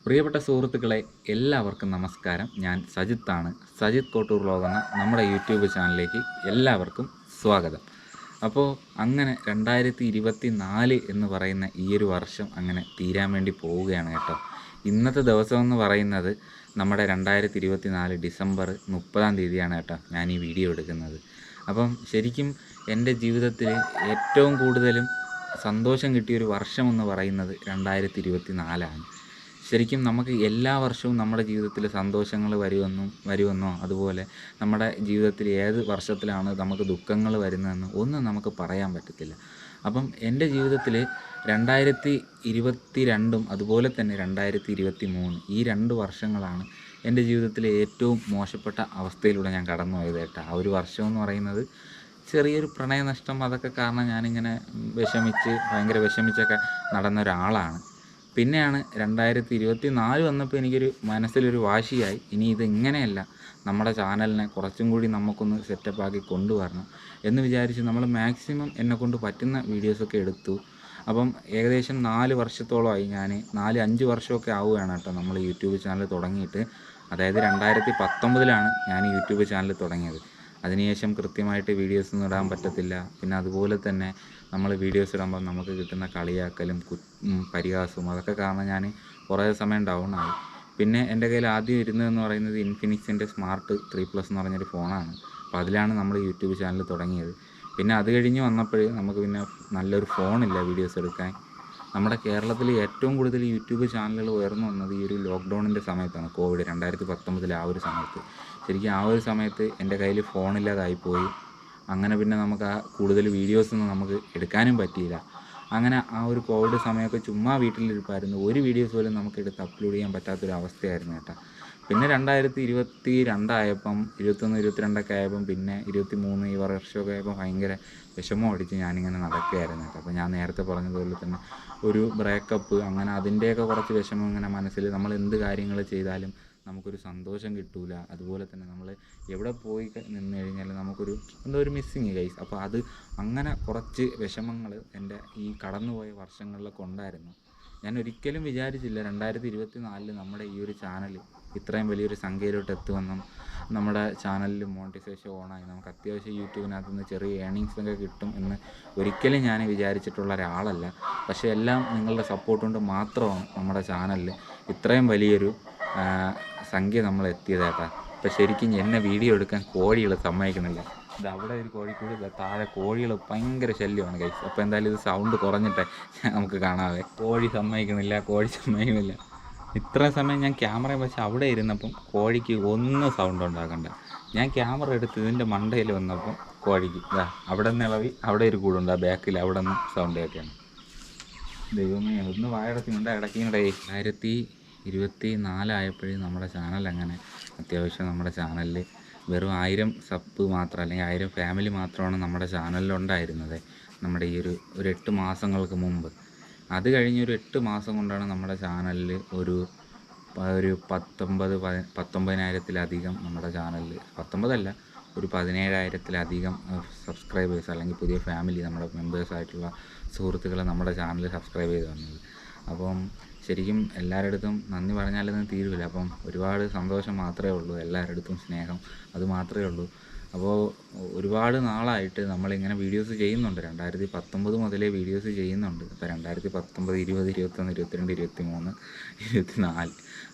പ്രിയപ്പെട്ട സുഹൃത്തുക്കളെ, എല്ലാവർക്കും നമസ്കാരം. ഞാൻ സജിത്താണ്. സജിത്ത് കോട്ടൂർ വ്ലോഗ് എന്ന നമ്മുടെ യൂട്യൂബ് ചാനലിലേക്ക് എല്ലാവർക്കും സ്വാഗതം. അപ്പോൾ അങ്ങനെ 2024 എന്ന് പറയുന്ന ഈ ഒരു വർഷം അങ്ങനെ തീരാൻ വേണ്ടി പോവുകയാണ് കേട്ടോ. ഇന്നത്തെ ദിവസം എന്ന് പറയുന്നത് നമ്മുടെ 2024 ഡിസംബർ 30-ാം തീയതിയാണ് കേട്ടോ ഞാൻ ഈ വീഡിയോ എടുക്കുന്നത്. അപ്പം ശരിക്കും എൻ്റെ ജീവിതത്തിൽ ഏറ്റവും കൂടുതലും സന്തോഷം കിട്ടിയൊരു വർഷം എന്ന് പറയുന്നത് 2024 ശരിക്കും നമുക്ക് എല്ലാ വർഷവും നമ്മുടെ ജീവിതത്തിൽ സന്തോഷങ്ങൾ വരുമെന്നോ അതുപോലെ നമ്മുടെ ജീവിതത്തിൽ ഏത് വർഷത്തിലാണ് നമുക്ക് ദുഃഖങ്ങൾ വരുന്നതെന്നോ ഒന്നും നമുക്ക് പറയാൻ പറ്റത്തില്ല. അപ്പം എൻ്റെ ജീവിതത്തിൽ 2022 അതുപോലെ തന്നെ 2023 ഈ 2 വർഷങ്ങളാണ് എൻ്റെ ജീവിതത്തിലെ ഏറ്റവും മോശപ്പെട്ട അവസ്ഥയിലൂടെ ഞാൻ കടന്നു പോയത് കേട്ടോ. ആ ഒരു വർഷം എന്ന് പറയുന്നത് ചെറിയൊരു പ്രണയനഷ്ടം അതൊക്കെ കാരണം ഞാനിങ്ങനെ ഭയങ്കര വിഷമിച്ചൊക്കെ നടന്ന ഒരാളാണ്. പിന്നെയാണ് 2024 വന്നപ്പോൾ എനിക്കൊരു മനസ്സിലൊരു വാശിയായി, ഇനി ഇതെങ്ങനെയല്ല നമ്മുടെ ചാനലിനെ കുറച്ചും കൂടി നമുക്കൊന്ന് സെറ്റപ്പാക്കി കൊണ്ടുവരണം എന്ന് വിചാരിച്ച് നമ്മൾ മാക്സിമം എന്നെക്കൊണ്ട് പറ്റുന്ന വീഡിയോസൊക്കെ എടുത്തു. അപ്പം ഏകദേശം 4 വർഷത്തോളമായി, ഞാൻ 4-5 വർഷമൊക്കെ ആവുകയാണ് കേട്ടോ നമ്മൾ യൂട്യൂബ് ചാനൽ തുടങ്ങിയിട്ട്. അതായത് 2019-ലാണ് ഞാൻ യൂട്യൂബ് ചാനൽ തുടങ്ങിയത്. അതിനുശേഷം കൃത്യമായിട്ട് വീഡിയോസൊന്നും ഇടാൻ പറ്റത്തില്ല. പിന്നെ അതുപോലെ തന്നെ നമ്മൾ വീഡിയോസ് ഇടുമ്പോൾ നമുക്ക് കിട്ടുന്ന കളിയാക്കലും പരിഹാസവും അതൊക്കെ കാരണം ഞാൻ കുറേ സമയം ഡൗൺ ആയി. പിന്നെ എൻ്റെ കയ്യിൽ ആദ്യം ഇരുന്നതെന്ന് പറയുന്നത് ഇൻഫിനിക്സിൻ്റെ സ്മാർട്ട് 3+ എന്ന് പറഞ്ഞൊരു ഫോണാണ്. അപ്പോൾ അതിലാണ് നമ്മൾ യൂട്യൂബ് ചാനൽ തുടങ്ങിയത്. പിന്നെ അത് കഴിഞ്ഞ് വന്നപ്പോൾ നമുക്ക് പിന്നെ നല്ലൊരു ഫോണില്ല വീഡിയോസ് എടുക്കാൻ. നമ്മുടെ കേരളത്തിൽ ഏറ്റവും കൂടുതൽ യൂട്യൂബ് ചാനലുകൾ ഉയർന്നു വന്നത് ഈ ഒരു ലോക്ക്ഡൗണിൻ്റെ സമയത്താണ്, കോവിഡ് 2019 ആ ഒരു സമയത്ത്. ശരിക്കും ആ ഒരു സമയത്ത് എൻ്റെ കയ്യിൽ ഫോണില്ലാതായിപ്പോയി. അങ്ങനെ പിന്നെ നമുക്ക് കൂടുതൽ വീഡിയോസൊന്നും നമുക്ക് എടുക്കാനും പറ്റിയില്ല. അങ്ങനെ ആ ഒരു കോവിഡ് സമയമൊക്കെ ചുമ്മാ വീട്ടിലിരിപ്പായിരുന്നു. ഒരു വീഡിയോസ് പോലും നമുക്ക് എടുത്ത് അപ്ലോഡ് ചെയ്യാൻ പറ്റാത്തൊരവസ്ഥയായിരുന്നു കേട്ടോ. പിന്നെ 2022 ആയപ്പം 21, 22 ആയപ്പം പിന്നെ 23 ഈ വർഷമൊക്കെ ആയപ്പോൾ ഭയങ്കര വിഷമം അടിച്ച് ഞാനിങ്ങനെ നടക്കുകയായിരുന്നു കേട്ടോ. അപ്പോൾ ഞാൻ നേരത്തെ പറഞ്ഞതുപോലെ തന്നെ ഒരു ബ്രേക്കപ്പ്, അങ്ങനെ അതിൻ്റെയൊക്കെ കുറച്ച് വിഷമം ഇങ്ങനെ മനസ്സിൽ, നമ്മൾ എന്ത് കാര്യങ്ങൾ ചെയ്താലും നമുക്കൊരു സന്തോഷം കിട്ടൂല. അതുപോലെ തന്നെ നമ്മൾ എവിടെ പോയി നിന്ന് കഴിഞ്ഞാൽ നമുക്കൊരു എന്തോ ഒരു മിസ്സിങ് ഗൈസ്. അപ്പോൾ അത് അങ്ങനെ കുറച്ച് വിഷമങ്ങൾ എൻ്റെ ഈ കടന്നുപോയ വർഷങ്ങളിലൊക്കെ ഉണ്ടായിരുന്നു. ഞാൻ ഒരിക്കലും വിചാരിച്ചില്ല 2024 നമ്മുടെ ഈ ഒരു ചാനൽ ഇത്രയും വലിയൊരു സംഖ്യയിലോട്ട് എത്തുമെന്നും നമ്മുടെ ചാനലിൽ മോണിറ്റൈസേഷൻ ഓണായി നമുക്ക് അത്യാവശ്യം യൂട്യൂബിനകത്ത് നിന്ന് ചെറിയ ഏണിങ്സൊക്കെ കിട്ടും എന്ന് ഒരിക്കലും ഞാൻ വിചാരിച്ചിട്ടുള്ള ഒരാളല്ല. പക്ഷേ എല്ലാം നിങ്ങളുടെ സപ്പോർട്ട് കൊണ്ട് മാത്രമാണ് നമ്മുടെ ചാനലിൽ ഇത്രയും വലിയൊരു സംഖ്യ നമ്മൾ എത്തിയതേട്ടാ. ഇപ്പോൾ ശരിക്കും എന്നെ വീഡിയോ എടുക്കാൻ കോഴികൾ സമ്മതിക്കുന്നില്ല. ഇത് അവിടെ ഒരു കോഴിക്കൂട്, താഴെ കോഴികൾ ഭയങ്കര ശല്യമാണ് ഗൈസ്. അപ്പോൾ എന്തായാലും ഇത് സൗണ്ട് കുറഞ്ഞിട്ടേ നമുക്ക് കാണാതെ. കോഴി സമ്മതിക്കുന്നില്ല. ഇത്രയും സമയം ഞാൻ ക്യാമറ വെച്ച് അവിടെ ഇരുന്നപ്പം കോഴിക്ക് ഒന്നും സൗണ്ട് ഉണ്ടാക്കണ്ട. ഞാൻ ക്യാമറ എടുത്ത് ഇതിൻ്റെ മണ്ടയിൽ വന്നപ്പം കോഴിക്ക് അവിടെ നിന്ന് ഇളവി അവിടെ ഒരു കൂടുണ്ട്, ആ ബാക്കിൽ അവിടെ നിന്ന് സൗണ്ട് കേൾക്കുകയാണ്. ദൈവമേ, ഒന്ന് വായടത്തിനുണ്ട് ഇടയ്ക്കിടെ. 2024 ആയപ്പോഴും നമ്മുടെ ചാനൽ അങ്ങനെ അത്യാവശ്യം നമ്മുടെ ചാനലിൽ വെറും 1000 സബ് മാത്രം, അല്ലെങ്കിൽ 1000 ഫാമിലി മാത്രമാണ് നമ്മുടെ ചാനലിലുണ്ടായിരുന്നത് നമ്മുടെ ഈ ഒരു 8 മാസങ്ങൾക്ക് മുമ്പ്. അത് കഴിഞ്ഞൊരു 8 മാസം കൊണ്ടാണ് നമ്മുടെ ചാനലിൽ ഒരു 19,000-ത്തിലധികം നമ്മുടെ ചാനലിൽ, 19 ഒരു 17,000-ത്തിലധികം സബ്സ്ക്രൈബേഴ്സ് അല്ലെങ്കിൽ പുതിയ ഫാമിലി, നമ്മുടെ മെമ്പേഴ്സായിട്ടുള്ള സുഹൃത്തുക്കൾ നമ്മുടെ ചാനൽ സബ്സ്ക്രൈബ് ചെയ്ത് വന്നത്. അപ്പം ശരിക്കും എല്ലാവരുടെ അടുത്തും നന്ദി പറഞ്ഞാലൊന്നും തീരില്ല. അപ്പം ഒരുപാട് സന്തോഷം മാത്രമേ ഉള്ളൂ, എല്ലാവരുടെ അടുത്തും സ്നേഹം അത് മാത്രമേ ഉള്ളൂ. അപ്പോൾ ഒരുപാട് നാളായിട്ട് നമ്മളിങ്ങനെ വീഡിയോസ് ചെയ്യുന്നുണ്ട്. 2019 മുതലേ വീഡിയോസ് ചെയ്യുന്നുണ്ട്. അപ്പോൾ 2019, 20, 21, 22, 23, 24,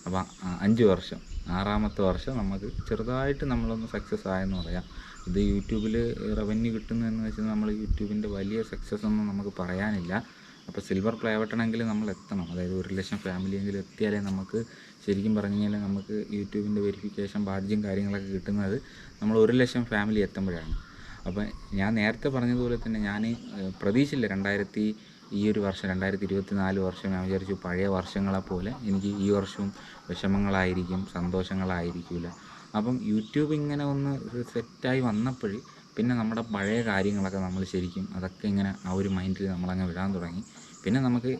അപ്പോൾ 5 വർഷം, 6-ാമത്തെ വർഷം നമുക്ക് ചെറുതായിട്ട് നമ്മളൊന്ന് സക്സസ് ആയെന്ന് പറയാം. ഇത് യൂട്യൂബിൽ റവന്യൂ കിട്ടുന്നതെന്ന് വെച്ചാൽ നമ്മൾ യൂട്യൂബിൻ്റെ വലിയ സക്സസ് ഒന്നും നമുക്ക് പറയാനില്ല. അപ്പോൾ സിൽവർ പ്ലേ ബട്ടണെങ്കിലും നമ്മൾ എത്തണം, അതായത് 1 ലക്ഷം ഫാമിലിയെങ്കിലും എത്തിയാലേ നമുക്ക് ശരിക്കും പറഞ്ഞു കഴിഞ്ഞാൽ നമുക്ക് യൂട്യൂബിൻ്റെ വെരിഫിക്കേഷൻ ബാഡ്ജും കാര്യങ്ങളൊക്കെ കിട്ടുന്നത് നമ്മൾ 1 ലക്ഷം ഫാമിലി എത്തുമ്പോഴാണ്. അപ്പോൾ ഞാൻ നേരത്തെ പറഞ്ഞതുപോലെ തന്നെ ഞാൻ പ്രതീക്ഷിച്ചില്ല ഈ ഒരു വർഷം 2024 വർഷം ഞാൻ വിചാരിച്ചു പഴയ വർഷങ്ങളെപ്പോലെ എനിക്ക് ഈ വർഷവും വിഷമങ്ങളായിരിക്കും, സന്തോഷങ്ങളായിരിക്കില്ല. അപ്പം യൂട്യൂബ് ഇങ്ങനെ ഒന്ന് സെറ്റായി വന്നപ്പോൾ പിന്നെ നമ്മുടെ പഴയ കാര്യങ്ങളൊക്കെ നമ്മൾ ശരിക്കും അതൊക്കെ ഇങ്ങനെ ആ ഒരു മൈൻഡിൽ നമ്മളങ്ങ് വിടാൻ തുടങ്ങി. പിന്നെ നമുക്ക്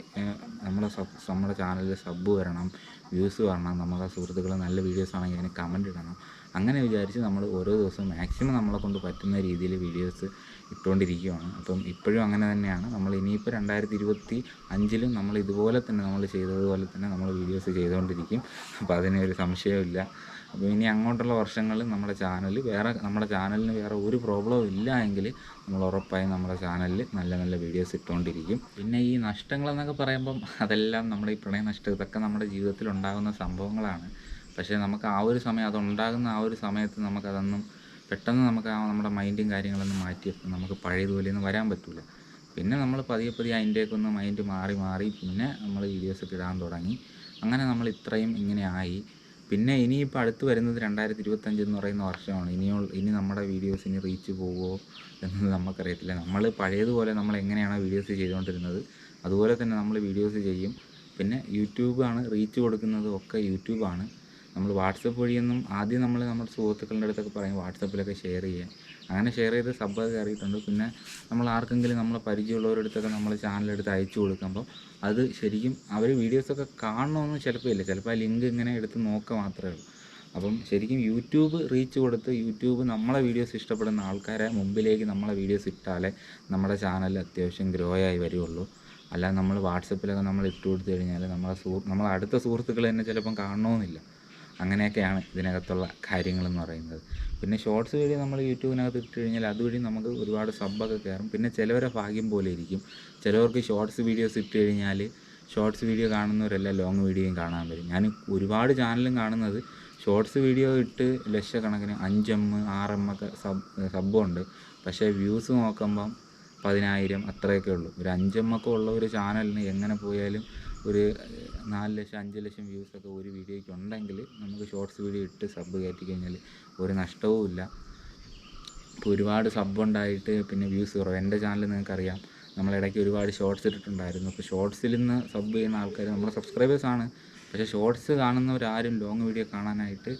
നമ്മുടെ ചാനലിൽ സബ്ബ് വരണം, വ്യൂസ് വരണം, നമ്മുടെ സുഹൃത്തുക്കൾ നല്ല വീഡിയോസ് ആണെങ്കിൽ അതിന് കമൻറ്റ് ഇടണം. അങ്ങനെ വിചാരിച്ച് നമ്മൾ ഓരോ ദിവസവും മാക്സിമം നമ്മളെ കൊണ്ട് പറ്റുന്ന രീതിയിൽ വീഡിയോസ് ഇട്ടുകൊണ്ടിരിക്കുകയാണ്. അപ്പം ഇപ്പോഴും അങ്ങനെ തന്നെയാണ്. നമ്മൾ ഇനിയിപ്പോൾ 2025 നമ്മൾ ഇതുപോലെ തന്നെ നമ്മൾ ചെയ്തതുപോലെ തന്നെ നമ്മൾ വീഡിയോസ് ചെയ്തുകൊണ്ടിരിക്കും. അപ്പോൾ അതിനൊരു സംശയമില്ല. അപ്പോൾ ഇനി അങ്ങോട്ടുള്ള വർഷങ്ങളിൽ നമ്മുടെ ചാനലിന് വേറെ ഒരു പ്രോബ്ലവും ഇല്ല എങ്കിൽ നമ്മൾ ഉറപ്പായും നമ്മുടെ ചാനലിൽ നല്ല നല്ല വീഡിയോസ് ഇട്ടുകൊണ്ടിരിക്കും. പിന്നെ ഈ നഷ്ടങ്ങളെന്നൊക്കെ പറയുമ്പം അതെല്ലാം നമ്മുടെ ഈ പ്രണയ നഷ്ടം ഇതൊക്കെ നമ്മുടെ ജീവിതത്തിൽ ഉണ്ടാകുന്ന സംഭവങ്ങളാണ്. പക്ഷേ നമുക്ക് അതുണ്ടാകുന്ന ആ ഒരു സമയത്ത് നമുക്കതൊന്നും പെട്ടെന്ന് നമുക്ക് നമ്മുടെ മൈൻഡും കാര്യങ്ങളൊന്നും മാറ്റിയപ്പോൾ നമുക്ക് പഴയതുപോലെയൊന്നും വരാൻ പറ്റില്ല. പിന്നെ നമ്മൾ പതിയെ അതിൻ്റെയൊക്കെ മൈൻഡ് മാറി പിന്നെ നമ്മൾ വീഡിയോസൊക്കെ ഇടാൻ തുടങ്ങി. അങ്ങനെ നമ്മൾ ഇത്രയും ഇങ്ങനെ ആയി. പിന്നെ ഇനിയിപ്പോൾ അടുത്ത് വരുന്നത് 2025 എന്ന് പറയുന്ന വർഷമാണ്. ഇനി നമ്മുടെ വീഡിയോസിന് റീച്ച് പോവുമോ എന്നത് നമുക്കറിയത്തില്ല. നമ്മൾ പഴയതുപോലെ നമ്മൾ എങ്ങനെയാണോ വീഡിയോസ് ചെയ്തുകൊണ്ടിരുന്നത് അതുപോലെ തന്നെ നമ്മൾ വീഡിയോസ് ചെയ്യും. പിന്നെ യൂട്യൂബാണ് റീച്ച് കൊടുക്കുന്നതും ഒക്കെ യൂട്യൂബാണ്. നമ്മൾ വാട്സപ്പ് വഴിയൊന്നും ആദ്യം നമ്മുടെ സുഹൃത്തുക്കളുടെ അടുത്തൊക്കെ പറയും വാട്സപ്പിലൊക്കെ ഷെയർ ചെയ്യാൻ. അങ്ങനെ ഷെയർ ചെയ്ത് സബ്ബൊക്കെ കയറിയിട്ടുണ്ട്. പിന്നെ നമ്മൾ ആർക്കെങ്കിലും നമ്മളെ പരിചയമുള്ളവരടുത്തൊക്കെ നമ്മൾ ചാനലെടുത്ത് അയച്ചു കൊടുക്കുമ്പോൾ അത് ശരിക്കും അവർ വീഡിയോസൊക്കെ കാണണമെന്ന് ചിലപ്പോൾ ഇല്ല, ചിലപ്പോൾ ആ ലിങ്ക് ഇങ്ങനെ എടുത്ത് നോക്കുക മാത്രമേ ഉള്ളൂ. അപ്പം ശരിക്കും യൂട്യൂബ് റീച്ച് കൊടുത്ത് യൂട്യൂബ് നമ്മളെ വീഡിയോസ് ഇഷ്ടപ്പെടുന്ന ആൾക്കാരെ മുമ്പിലേക്ക് നമ്മളെ വീഡിയോസ് ഇട്ടാലേ നമ്മുടെ ചാനൽ അത്യാവശ്യം ഗ്രോ ആയി വരുള്ളൂ. അല്ലാതെ നമ്മൾ വാട്സപ്പിലൊക്കെ നമ്മൾ ഇട്ട് കൊടുത്തു കഴിഞ്ഞാൽ നമ്മളെ അടുത്ത സുഹൃത്തുക്കൾ തന്നെ ചിലപ്പം കാണണമെന്നില്ല. അങ്ങനെയൊക്കെയാണ് ഇതിനകത്തുള്ള കാര്യങ്ങളെന്ന് പറയുന്നത്. പിന്നെ ഷോർട്സ് വീഡിയോ നമ്മൾ യൂട്യൂബിനകത്ത് ഇട്ട് കഴിഞ്ഞാൽ അതുവഴി നമുക്ക് ഒരുപാട് സബ്ബൊക്കെ കയറും. പിന്നെ ചിലവരെ ഭാഗ്യം പോലെ ഇരിക്കും. ചിലവർക്ക് ഷോർട്സ് വീഡിയോസ് ഇട്ട് കഴിഞ്ഞാൽ ഷോർട്സ് വീഡിയോ കാണുന്നവരെല്ലാം ലോങ് വീഡിയോയും കാണാൻ വരും. ഞാൻ ഒരുപാട് ചാനലും കാണുന്നത് ഷോർട്സ് വീഡിയോ ഇട്ട് ലക്ഷക്കണക്കിന് 5M 6M ഒക്കെ സബ്ബുണ്ട്. പക്ഷേ വ്യൂസ് നോക്കുമ്പം 10,000 അത്രയൊക്കെ ഉള്ളൂ. ഒരു 5M ഒക്കെ ഉള്ള ഒരു ചാനലിന് എങ്ങനെ പോയാലും ഒരു 4 ലക്ഷം 5 ലക്ഷം വ്യൂസൊക്കെ ഒരു വീഡിയോയ്ക്ക് ഉണ്ടെങ്കിൽ നമുക്ക് ഷോർട്സ് വീഡിയോ ഇട്ട് സബ്ബ് കയറ്റി കഴിഞ്ഞാൽ ഒരു നഷ്ടവും ഇല്ല. ഇപ്പോൾ ഒരുപാട് സബ്ബുണ്ടായിട്ട് പിന്നെ വ്യൂസ് കുറവ്. എൻ്റെ ചാനൽ നിങ്ങൾക്കറിയാം, നമ്മളിടയ്ക്ക് ഒരുപാട് ഷോർട്സ് ഇട്ടിട്ടുണ്ടായിരുന്നു. അപ്പോൾ ഷോർട്സിൽ നിന്ന് സബ്ബ് ചെയ്യുന്ന ആൾക്കാർ നമ്മുടെ സബ്സ്ക്രൈബേഴ്സാണ്. പക്ഷേ ഷോർട്സ് കാണുന്നവരാരും ലോങ് വീഡിയോ കാണാനായിട്ട്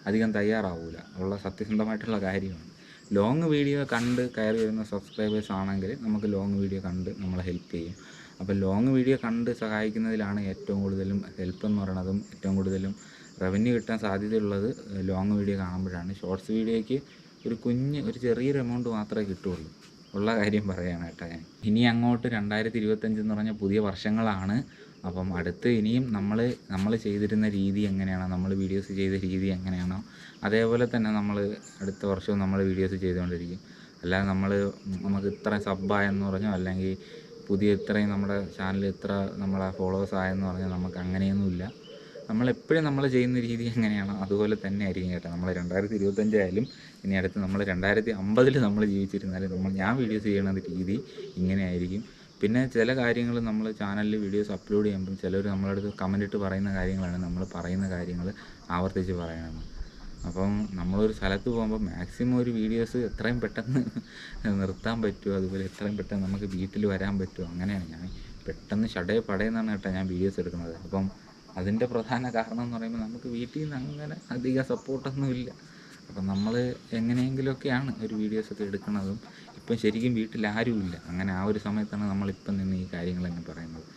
അധികം തയ്യാറാവില്ല. ഉള്ള സത്യസന്ധമായിട്ടുള്ള കാര്യമാണ്. ലോങ് വീഡിയോ കണ്ട് കയറി വരുന്ന സബ്സ്ക്രൈബേഴ്സ് ആണെങ്കിൽ നമുക്ക് ലോങ് വീഡിയോ കണ്ട് നമ്മളെ ഹെൽപ്പ് ചെയ്യും. അപ്പോൾ ലോങ് വീഡിയോ കണ്ട് സഹായിക്കുന്നതിലാണ് ഏറ്റവും കൂടുതലും ഹെൽപ്പ് എന്ന് പറയുന്നതും ഏറ്റവും കൂടുതലും റവന്യൂ കിട്ടാൻ സാധ്യതയുള്ളത് ലോങ് വീഡിയോ കാണുമ്പോഴാണ്. ഷോർട്സ് വീഡിയോയ്ക്ക് ഒരു ചെറിയൊരു എമൗണ്ട് മാത്രമേ കിട്ടുകയുള്ളൂ. ഉള്ള കാര്യം പറയുകയാണ് കേട്ടോ ഞാൻ. ഇനി അങ്ങോട്ട് 2025 എന്ന് പറഞ്ഞാൽ പുതിയ വർഷങ്ങളാണ്. അപ്പം അടുത്ത് ഇനിയും നമ്മൾ ചെയ്തിരുന്ന രീതി എങ്ങനെയാണോ, നമ്മൾ വീഡിയോസ് ചെയ്ത രീതി എങ്ങനെയാണോ അതേപോലെ തന്നെ നമ്മൾ അടുത്ത വർഷവും നമ്മൾ വീഡിയോസ് ചെയ്തുകൊണ്ടിരിക്കും. അല്ലാതെ നമുക്ക് ഇത്ര സബ്ബായെന്ന് പറഞ്ഞോ അല്ലെങ്കിൽ ഇത്രയും നമ്മുടെ ചാനൽ ഇത്ര നമ്മളെ ഫോളോവേഴ്സ് ആയെന്ന് പറഞ്ഞാൽ നമുക്ക് അങ്ങനെയൊന്നുമില്ല. നമ്മളെപ്പോഴും നമ്മൾ ചെയ്യുന്ന രീതി എങ്ങനെയാണോ അതുപോലെ തന്നെ ആയിരിക്കും കേട്ടോ. നമ്മൾ 2025 ആയാലും ഇനി അടുത്ത് നമ്മൾ 2050 നമ്മൾ ജീവിച്ചിരുന്നാലും ഞാൻ വീഡിയോസ് ചെയ്യുന്ന രീതി ഇങ്ങനെ ആയിരിക്കും. പിന്നെ ചില കാര്യങ്ങൾ നമ്മൾ ചാനലിൽ വീഡിയോസ് അപ്ലോഡ് ചെയ്യുമ്പം ചിലർ നമ്മളടുത്ത് കമൻ്റ് ഇട്ട് പറയുന്ന കാര്യങ്ങളാണ് നമ്മൾ പറയുന്ന കാര്യങ്ങൾ ആവർത്തിച്ച് പറയണമെന്ന്. അപ്പം നമ്മളൊരു സ്ഥലത്ത് പോകുമ്പോൾ മാക്സിമം ഒരു വീഡിയോസ് എത്രയും പെട്ടെന്ന് നിർത്താൻ പറ്റുമോ അതുപോലെ എത്രയും പെട്ടെന്ന് നമുക്ക് വീട്ടിൽ വരാൻ പറ്റുമോ അങ്ങനെയാണ്. ഞാൻ പെട്ടെന്ന് പടയെന്നാണ് കേട്ടോ ഞാൻ വീഡിയോസ് എടുക്കുന്നത്. അപ്പം അതിൻ്റെ പ്രധാന കാരണം എന്ന് പറയുമ്പോൾ നമുക്ക് വീട്ടിൽ നിന്ന് അങ്ങനെ അധികം സപ്പോർട്ടൊന്നും ഇല്ല. അപ്പം നമ്മൾ എങ്ങനെയെങ്കിലുമൊക്കെയാണ് ഒരു വീഡിയോസൊക്കെ എടുക്കുന്നതും. ഇപ്പം ശരിക്കും വീട്ടിൽ ആരുമില്ല. അങ്ങനെ ആ ഒരു സമയത്താണ് നമ്മളിപ്പം നിന്ന് ഈ കാര്യങ്ങളെന്നെ പറയുന്നത്.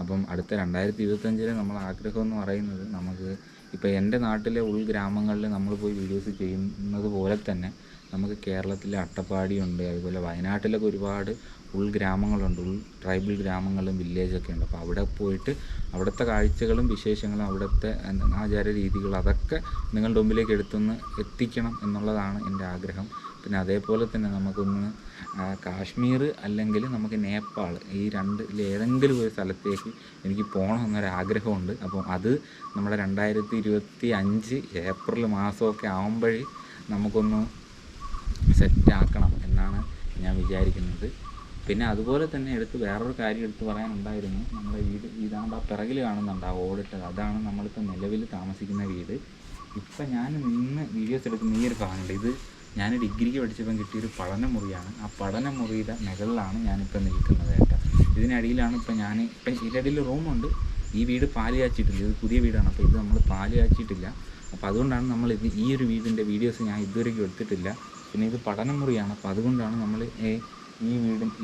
അപ്പം അടുത്ത 2025 നമ്മൾ ആഗ്രഹം എന്ന് പറയുന്നത് നമുക്ക് ഇപ്പോൾ എൻ്റെ നാട്ടിലെ ഉൾഗ്രാമങ്ങളിൽ നമ്മൾ പോയി വീഡിയോസ് ചെയ്യുന്നത് പോലെ തന്നെ നമുക്ക് കേരളത്തിലെ അട്ടപ്പാടിയുണ്ട്, അതുപോലെ വയനാട്ടിലൊക്കെ ഒരുപാട് ഉൾഗ്രാമങ്ങളുണ്ട്, ട്രൈബൽ ഗ്രാമങ്ങളും വില്ലേജൊക്കെ ഉണ്ട്. അപ്പോൾ അവിടെ പോയിട്ട് അവിടുത്തെ കാഴ്ചകളും വിശേഷങ്ങളും അവിടുത്തെ ആചാര രീതികൾ അതൊക്കെ നിങ്ങളുടെ മുമ്പിലേക്ക് എത്തിക്കണം എന്നുള്ളതാണ് എൻ്റെ ആഗ്രഹം. പിന്നെ അതേപോലെ തന്നെ നമുക്കൊന്ന് കാശ്മീർ അല്ലെങ്കിൽ നമുക്ക് നേപ്പാൾ ഈ രണ്ടിൽ ഏതെങ്കിലും ഒരു സ്ഥലത്തേക്ക് എനിക്ക് പോകണമെന്നൊരാഗ്രഹമുണ്ട്. അപ്പം അത് നമ്മുടെ 2025 ഏപ്രിൽ മാസമൊക്കെ ആകുമ്പോഴേ നമുക്കൊന്ന് സെറ്റാക്കണം എന്നാണ് ഞാൻ വിചാരിക്കുന്നത്. പിന്നെ അതുപോലെ തന്നെ വേറൊരു കാര്യം എടുത്ത് പറയാനുണ്ടായിരുന്നു. നമ്മുടെ വീട് ഇതാകുമ്പോൾ ആ പിറകിൽ കാണുന്നുണ്ട് ആ ഓടിട്ടത്, അതാണ് നമ്മളിപ്പോൾ നിലവിൽ താമസിക്കുന്ന വീട്. ഇപ്പം ഞാൻ നിന്ന് വീഡിയോസ് എടുക്കുന്ന ഈ ഒരു ഭാഗമുണ്ട്, ഇത് ഞാൻ ഡിഗ്രിക്ക് പഠിച്ചപ്പം കിട്ടിയൊരു പഠനമുറിയാണ്. ആ പഠനമുറിയുടെ മുകളിലാണ് ഞാനിപ്പോൾ നിൽക്കുന്നത് കേട്ടോ. ഇതിനടിയിലാണ് ഇപ്പം ഇതിനടിയിൽ റൂമുണ്ട്. ഈ വീട് പാല് കാച്ചിട്ടില്ല, ഇത് പുതിയ വീടാണ്. അപ്പോൾ ഇത് നമ്മൾ പാല് കാച്ചിട്ടില്ല. അപ്പോൾ അതുകൊണ്ടാണ് നമ്മൾ ഈ ഒരു വീടിൻ്റെ വീഡിയോസ് ഞാൻ ഇതുവരെയ്ക്കും എടുത്തിട്ടില്ല. പിന്നെ ഇത് പഠനമുറിയാണ്. അപ്പോൾ അതുകൊണ്ടാണ് നമ്മൾ ഈ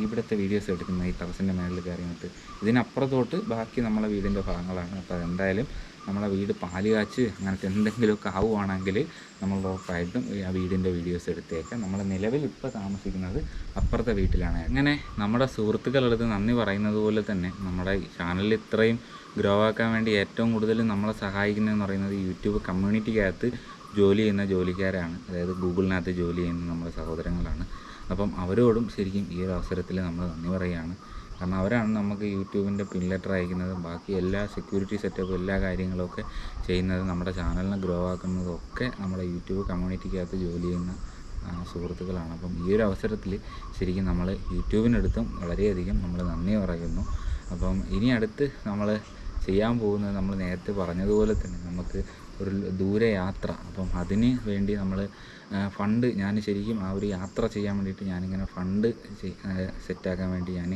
ഇവിടുത്തെ വീഡിയോസ് എടുക്കുന്നത്. ഈ ടെറസിൻ്റെ മേളിൽ കയറിയിട്ട് ഇതിനപ്പുറത്തോട്ട് ബാക്കി നമ്മളെ വീടിൻ്റെ ഭാഗങ്ങളാണ്. അപ്പോൾ അതെന്തായാലും നമ്മളെ വീട് പാല് കാച്ച് അങ്ങനത്തെ എന്തെങ്കിലുമൊക്കെ ആവുകയാണെങ്കിൽ നമ്മൾ ഉറപ്പായിട്ടും ആ വീടിൻ്റെ വീഡിയോസ് എടുത്തേക്കാം. നമ്മൾ നിലവിൽ ഇപ്പോൾ താമസിക്കുന്നത് അപ്പുറത്തെ വീട്ടിലാണ്. അങ്ങനെ നമ്മുടെ സുഹൃത്തുക്കളെടുത്ത് നന്ദി പറയുന്നത് പോലെ തന്നെ നമ്മുടെ ചാനലിൽ ഇത്രയും ഗ്രോ ആക്കാൻ വേണ്ടി ഏറ്റവും കൂടുതൽ നമ്മളെ സഹായിക്കുന്നതെന്ന് പറയുന്നത് യൂട്യൂബ് കമ്മ്യൂണിറ്റിക്കകത്ത് ജോലി ചെയ്യുന്ന ജോലിക്കാരാണ്. അതായത് ഗൂഗിളിനകത്ത് ജോലി ചെയ്യുന്ന നമ്മുടെ സഹോദരങ്ങളാണ്. അപ്പം അവരോടും ശരിക്കും ഈ ഒരു അവസരത്തിൽ നമ്മൾ നന്ദി പറയുകയാണ്. കാരണം അവരാണ് നമുക്ക് യൂട്യൂബിൻ്റെ പിൻ ലെറ്റർ അയക്കുന്നതും ബാക്കി എല്ലാ സെക്യൂരിറ്റി സെറ്റപ്പും എല്ലാ കാര്യങ്ങളൊക്കെ ചെയ്യുന്നത്, നമ്മുടെ ചാനലിനെ ഗ്രോ ആക്കുന്നതും ഒക്കെ നമ്മുടെ യൂട്യൂബ് കമ്മ്യൂണിറ്റിക്കകത്ത് ജോലി ചെയ്യുന്ന സുഹൃത്തുക്കളാണ്. അപ്പം ഈ ഒരു അവസരത്തിൽ ശരിക്കും നമ്മൾ യൂട്യൂബിനടുത്തും വളരെയധികം നമ്മൾ നന്ദി പറയുന്നു. അപ്പം ഇനി അടുത്ത് നമ്മൾ ചെയ്യാൻ പോകുന്നത് നമ്മൾ നേരത്തെ പറഞ്ഞതുപോലെ തന്നെ നമുക്ക് ഒരു ദൂരെ യാത്ര. അപ്പം അതിന് വേണ്ടി നമ്മൾ ഫണ്ട് ഞാൻ ശരിക്കും ആ ഒരു യാത്ര ചെയ്യാൻ വേണ്ടിയിട്ട് ഞാനിങ്ങനെ ഫണ്ട് സെറ്റാക്കാൻ വേണ്ടി ഞാൻ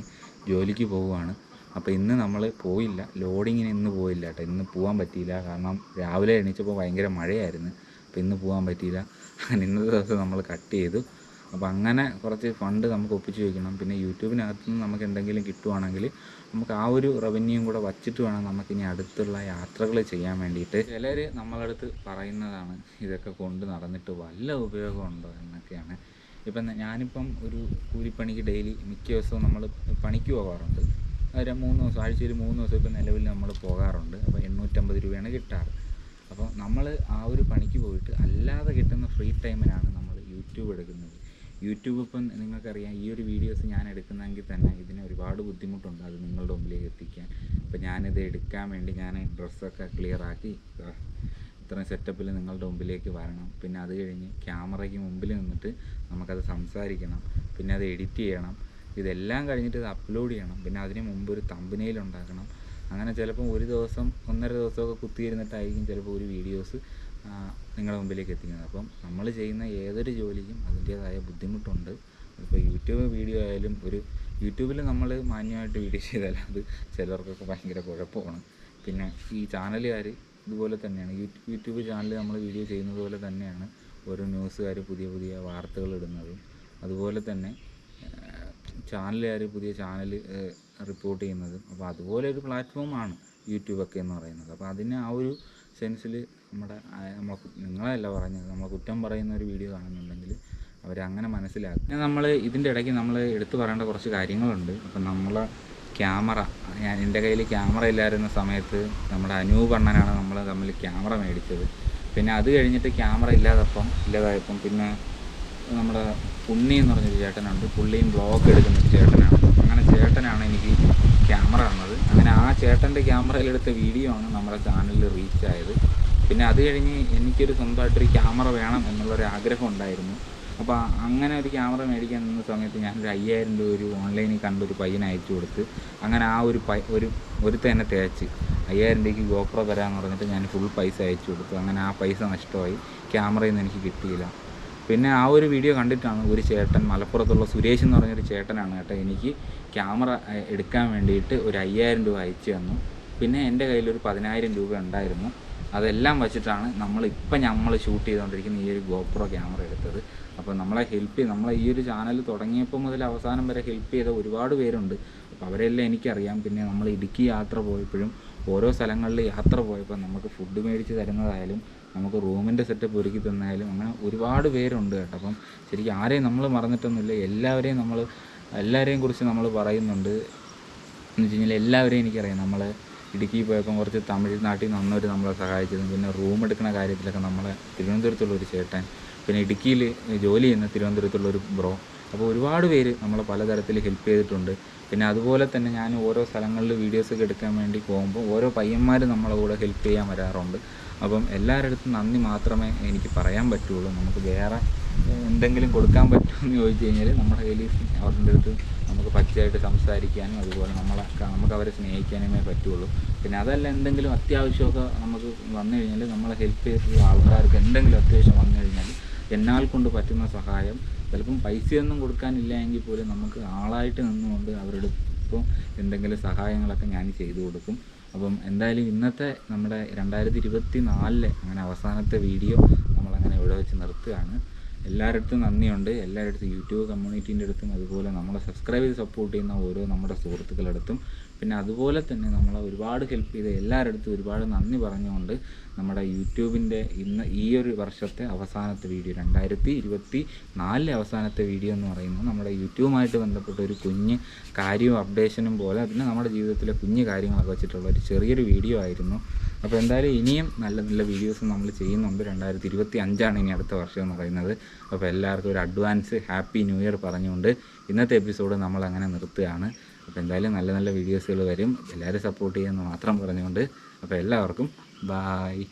ജോലിക്ക് പോവുകയാണ്. അപ്പോൾ ഇന്ന് നമ്മൾ പോയില്ല, ലോഡിങ്ങിന് ഇന്ന് പോയില്ല കേട്ടോ. ഇന്ന് പോകാൻ പറ്റിയില്ല, കാരണം രാവിലെ എണീച്ചപ്പോൾ ഭയങ്കര മഴയായിരുന്നു. അപ്പോൾ ഇന്ന് പോകാൻ പറ്റിയില്ല. ഇന്നത്തെ ദിവസം നമ്മൾ കട്ട് ചെയ്തു. അപ്പോൾ അങ്ങനെ കുറച്ച് ഫണ്ട് നമുക്ക് ഒപ്പിച്ച് വയ്ക്കണം. പിന്നെ യൂട്യൂബിനകത്ത് നിന്ന് നമുക്ക് എന്തെങ്കിലും കിട്ടുവാണെങ്കിൽ നമുക്ക് ആ ഒരു റവന്യൂയും കൂടെ വച്ചിട്ട് വേണം നമുക്കിനി അടുത്തുള്ള യാത്രകൾ ചെയ്യാൻ വേണ്ടിയിട്ട്. ചിലർ നമ്മളടുത്ത് പറയുന്നതാണ് ഇതൊക്കെ കൊണ്ട് നടന്നിട്ട് വല്ല ഉപയോഗമുണ്ടോ എന്നൊക്കെയാണ്. ഇപ്പം ഞാനിപ്പം ഒരു കൂലിപ്പണിക്ക് ഡെയിലി മിക്ക ദിവസവും നമ്മൾ പണിക്ക് പോകാറുണ്ട്. 3 ദിവസം, ആഴ്ചയിൽ 3 ദിവസം ഇപ്പം നിലവിൽ നമ്മൾ പോകാറുണ്ട്. അപ്പോൾ 850 രൂപയാണ് കിട്ടാറ്. അപ്പോൾ നമ്മൾ ആ ഒരു പണിക്ക് പോയിട്ട് അല്ലാതെ കിട്ടുന്ന ഫ്രീ ടൈമിനാണ് നമ്മൾ യൂട്യൂബ് എടുക്കുന്നത്. യൂട്യൂബ് ഇപ്പം നിങ്ങൾക്കറിയാം, ഈ ഒരു വീഡിയോസ് ഞാൻ എടുക്കുന്നതെങ്കിൽ തന്നെ ഇതിന് ഒരുപാട് ബുദ്ധിമുട്ടുണ്ട് അത് നിങ്ങളുടെ മുമ്പിലേക്ക് എത്തിക്കാൻ. അപ്പോൾ ഞാനിത് എടുക്കാൻ വേണ്ടി ഞാൻ ഡ്രസ്സൊക്കെ ക്ലിയറാക്കി ഇത്രയും സെറ്റപ്പിൽ നിങ്ങളുടെ മുമ്പിലേക്ക് വരണം. പിന്നെ അത് കഴിഞ്ഞ് ക്യാമറയ്ക്ക് മുമ്പിൽ നിന്നിട്ട് നമുക്കത് സംസാരിക്കണം, പിന്നെ അത് എഡിറ്റ് ചെയ്യണം, ഇതെല്ലാം കഴിഞ്ഞിട്ട് ഇത് അപ്ലോഡ് ചെയ്യണം. പിന്നെ അതിന് മുമ്പ് ഒരു തമ്പനെയിൽ ഉണ്ടാക്കണം. അങ്ങനെ ചിലപ്പം ഒരു ദിവസം 1.5 ദിവസമൊക്കെ കുത്തിയിരുന്നിട്ടായിരിക്കും ചിലപ്പോൾ ഒരു വീഡിയോസ് നിങ്ങളുടെ മുമ്പിലേക്ക് എത്തിക്കുന്നത്. അപ്പം നമ്മൾ ചെയ്യുന്ന ഏതൊരു ജോലിക്കും അതിൻ്റേതായ ബുദ്ധിമുട്ടുണ്ട്. ഇപ്പോൾ യൂട്യൂബ് വീഡിയോ ആയാലും യൂട്യൂബിൽ നമ്മൾ മാന്യമായിട്ട് വീഡിയോ ചെയ്താൽ അത് ചിലർക്കൊക്കെ ഭയങ്കര കുഴപ്പമാണ്. പിന്നെ ഈ ചാനലുകാർ ഇതുപോലെ തന്നെയാണ്, യൂട്യൂബ് ചാനൽ നമ്മൾ വീഡിയോ ചെയ്യുന്നത് പോലെ തന്നെയാണ് ഓരോ ന്യൂസുകാർ പുതിയ പുതിയ വാർത്തകൾ ഇടുന്നതും. അതുപോലെ തന്നെ ചാനലുകാർ പുതിയ ചാനൽ റിപ്പോർട്ട് ചെയ്യുന്നതും. അപ്പോൾ അതുപോലെ ഒരു പ്ലാറ്റ്ഫോമാണ് യൂട്യൂബൊക്കെ എന്ന് പറയുന്നത്. അപ്പോൾ അതിന് ആ ഒരു സെൻസിൽ നിങ്ങളല്ല പറഞ്ഞത്, നമ്മൾ കുറ്റം പറയുന്ന ഒരു വീഡിയോ കാണുന്നുണ്ടെങ്കിൽ അവരങ്ങനെ മനസ്സിലാക്കും. പിന്നെ നമ്മൾ ഇതിൻ്റെ ഇടയ്ക്ക് നമ്മൾ എടുത്തു പറയേണ്ട കുറച്ച് കാര്യങ്ങളുണ്ട്. അപ്പം നമ്മളെ ക്യാമറ, എൻ്റെ കയ്യിൽ ക്യാമറ ഇല്ലായിരുന്ന സമയത്ത് നമ്മുടെ അനൂപ് അണ്ണനാണ് നമ്മൾ തമ്മിൽ ക്യാമറ മേടിച്ചത്. പിന്നെ അത് കഴിഞ്ഞിട്ട് ക്യാമറ ഇല്ലാതായപ്പം പിന്നെ നമ്മുടെ ഉണ്ണി എന്ന് പറഞ്ഞൊരു ചേട്ടനുണ്ട്, പുള്ളിയും വ്ളോഗ് എടുക്കുന്നൊരു ചേട്ടനാണ്. അങ്ങനെ ചേട്ടനാണ് എനിക്ക് ക്യാമറ തന്നത്. അങ്ങനെ ആ ചേട്ടൻ്റെ ക്യാമറയിലെടുത്ത വീഡിയോ ആണ് നമ്മുടെ ചാനലിൽ റീച്ചായത്. പിന്നെ അത് കഴിഞ്ഞ് എനിക്കൊരു സ്വന്തമായിട്ടൊരു ക്യാമറ വേണം എന്നുള്ളൊരു ആഗ്രഹം ഉണ്ടായിരുന്നു. അപ്പോൾ അങ്ങനെ ഒരു ക്യാമറ മേടിക്കാൻ നിന്ന സമയത്ത് ഞാനൊരു 5000 രൂപ ഒരു ഓൺലൈനിൽ കണ്ടൊരു പയ്യന് അയച്ചു കൊടുത്ത് അങ്ങനെ ആ ഒരു തന്നെ തേച്ച് 5000 രൂപയ്ക്ക് ഗോപ്രോ തരാമെന്ന് പറഞ്ഞിട്ട് ഞാൻ ഫുൾ പൈസ അയച്ചു കൊടുത്തു. അങ്ങനെ ആ പൈസ നഷ്ടമായി, ക്യാമറയിൽ നിന്ന് എനിക്ക് കിട്ടിയില്ല. പിന്നെ ആ ഒരു വീഡിയോ കണ്ടിട്ടാണ് ഒരു ചേട്ടൻ, മലപ്പുറത്തുള്ള സുരേഷ് എന്ന് പറഞ്ഞൊരു ചേട്ടനാണ് കേട്ടോ എനിക്ക് ക്യാമറ എടുക്കാൻ വേണ്ടിയിട്ട് ഒരു 5000 രൂപ അയച്ചു തന്നു. പിന്നെ എൻ്റെ കയ്യിലൊരു 10000 രൂപ ഉണ്ടായിരുന്നു. അതെല്ലാം വെച്ചിട്ടാണ് നമ്മൾ ഷൂട്ട് ചെയ്തുകൊണ്ടിരിക്കുന്ന ഈ ഒരു ഗോപ്രോ ക്യാമറ എടുത്തത്. അപ്പോൾ നമ്മളെ ഈ ഒരു ചാനൽ തുടങ്ങിയപ്പോൾ മുതൽ അവസാനം വരെ ഹെൽപ്പ് ചെയ്ത ഒരുപാട് പേരുണ്ട്. അപ്പോൾ അവരെല്ലാം എനിക്കറിയാം. പിന്നെ നമ്മൾ ഇടുക്കി യാത്ര പോയപ്പോഴും ഓരോ സ്ഥലങ്ങളിൽ യാത്ര പോയപ്പോൾ നമുക്ക് ഫുഡ് മേടിച്ച് തരുന്നതായാലും നമുക്ക് റൂമിൻ്റെ സെറ്റപ്പ് ഒരുക്കി തന്നായാലും അങ്ങനെ ഒരുപാട് പേരുണ്ട് കേട്ടോ. അപ്പം ശരിക്കും ആരെയും നമ്മൾ മറന്നിട്ടൊന്നുമില്ല. എല്ലാവരെയും കുറിച്ച് നമ്മൾ പറയുന്നുണ്ട്. എന്ന് വെച്ച് കഴിഞ്ഞാൽ എല്ലാവരെയും എനിക്കറിയാം. നമ്മൾ ഇടുക്കിയിൽ പോയപ്പം കുറച്ച് തമിഴ്നാട്ടിൽ നിന്ന് വന്നവർ നമ്മളെ സഹായിച്ചതും, പിന്നെ റൂം എടുക്കുന്ന കാര്യത്തിലൊക്കെ നമ്മളെ തിരുവനന്തപുരത്തുള്ളൊരു ചേട്ടൻ, പിന്നെ ഇടുക്കിയിൽ ജോലി ചെയ്യുന്ന തിരുവനന്തപുരത്തുള്ളൊരു ബ്രോ. അപ്പോൾ ഒരുപാട് പേര് നമ്മളെ പലതരത്തിൽ ഹെൽപ്പ് ചെയ്തിട്ടുണ്ട്. പിന്നെ അതുപോലെ തന്നെ ഞാൻ ഓരോ സ്ഥലങ്ങളിൽ വീഡിയോസൊക്കെ എടുക്കാൻ വേണ്ടി പോകുമ്പോൾ ഓരോ പയ്യന്മാർ നമ്മളെ കൂടെ ഹെൽപ്പ് ചെയ്യാൻ വരാറുണ്ട്. അപ്പം എല്ലാവരുടെ അടുത്തും നന്ദി മാത്രമേ എനിക്ക് പറയാൻ പറ്റുള്ളൂ. നമുക്ക് വേറെ എന്തെങ്കിലും കൊടുക്കാൻ പറ്റുമെന്ന് ചോദിച്ചു കഴിഞ്ഞാൽ നമ്മുടെ കയ്യിൽ അവരുടെ അടുത്ത് നമുക്ക് പച്ചയായിട്ട് സംസാരിക്കാനും അതുപോലെ നമുക്ക് അവരെ സ്നേഹിക്കാനുമേ പറ്റുള്ളൂ. പിന്നെ അതല്ല, എന്തെങ്കിലും അത്യാവശ്യമൊക്കെ നമുക്ക് വന്നു കഴിഞ്ഞാൽ നമ്മളെ ഹെൽപ്പ് ചെയ്തിട്ടുള്ള ആൾക്കാർക്ക് എന്തെങ്കിലും അത്യാവശ്യം വന്നു കഴിഞ്ഞാൽ എന്നാൽ കൊണ്ട് പറ്റുന്ന സഹായം, ചിലപ്പം പൈസയൊന്നും കൊടുക്കാനില്ല എങ്കിൽ പോലും നമുക്ക് ആളായിട്ട് നിന്നുകൊണ്ട് അവരുടെ ഇപ്പം എന്തെങ്കിലും സഹായങ്ങളൊക്കെ ഞാൻ ചെയ്തു കൊടുക്കും. അപ്പം എന്തായാലും ഇന്നത്തെ നമ്മുടെ 2024 അങ്ങനെ അവസാനത്തെ വീഡിയോ നമ്മളങ്ങനെ ഇവിടെ വെച്ച് നിർത്തുകയാണ്. എല്ലാവരുടെ അടുത്തും നന്ദിയുണ്ട്. എല്ലാവരുടെ അടുത്തും യൂട്യൂബ് കമ്മ്യൂണിറ്റീൻ്റെ അടുത്തും അതുപോലെ നമ്മളെ സബ്സ്ക്രൈബ് ചെയ്ത് സപ്പോർട്ട് ചെയ്യുന്ന ഓരോ നമ്മുടെ സുഹൃത്തുക്കളുടെ അടുത്തും പിന്നെ അതുപോലെ തന്നെ നമ്മളെ ഒരുപാട് ഹെൽപ്പ് ചെയ്ത എല്ലാവരുടെ അടുത്തും ഒരുപാട് നന്ദി പറഞ്ഞുകൊണ്ട് നമ്മുടെ യൂട്യൂബിൻ്റെ ഇന്ന് ഈ ഒരു വർഷത്തെ അവസാനത്തെ വീഡിയോ 2024 അവസാനത്തെ വീഡിയോ എന്ന് പറയുന്നത് നമ്മുടെ യൂട്യൂബുമായിട്ട് ബന്ധപ്പെട്ട ഒരു കുഞ്ഞ് കാര്യവും അപ്ഡേഷനും പോലെ പിന്നെ നമ്മുടെ ജീവിതത്തിലെ കുഞ്ഞ് കാര്യങ്ങളൊക്കെ വെച്ചിട്ടുള്ള ഒരു ചെറിയൊരു വീഡിയോ ആയിരുന്നു. അപ്പോൾ എന്തായാലും ഇനിയും നല്ല നല്ല വീഡിയോസ് നമ്മൾ ചെയ്യുന്നുണ്ട്. 2025 ഇനി അടുത്ത വർഷം എന്ന് പറയുന്നത്. അപ്പോൾ എല്ലാവർക്കും ഒരു അഡ്വാൻസ് ഹാപ്പി ന്യൂ ഇയർ പറഞ്ഞുകൊണ്ട് ഇന്നത്തെ എപ്പിസോഡ് നമ്മളങ്ങനെ നിർത്തുകയാണ്. അപ്പോൾ എന്തായാലും നല്ല നല്ല വീഡിയോസുകൾ വരും. എല്ലാവരും സപ്പോർട്ട് ചെയ്യുമെന്ന് മാത്രം പറഞ്ഞുകൊണ്ട് അപ്പോൾ എല്ലാവർക്കും ബായ്.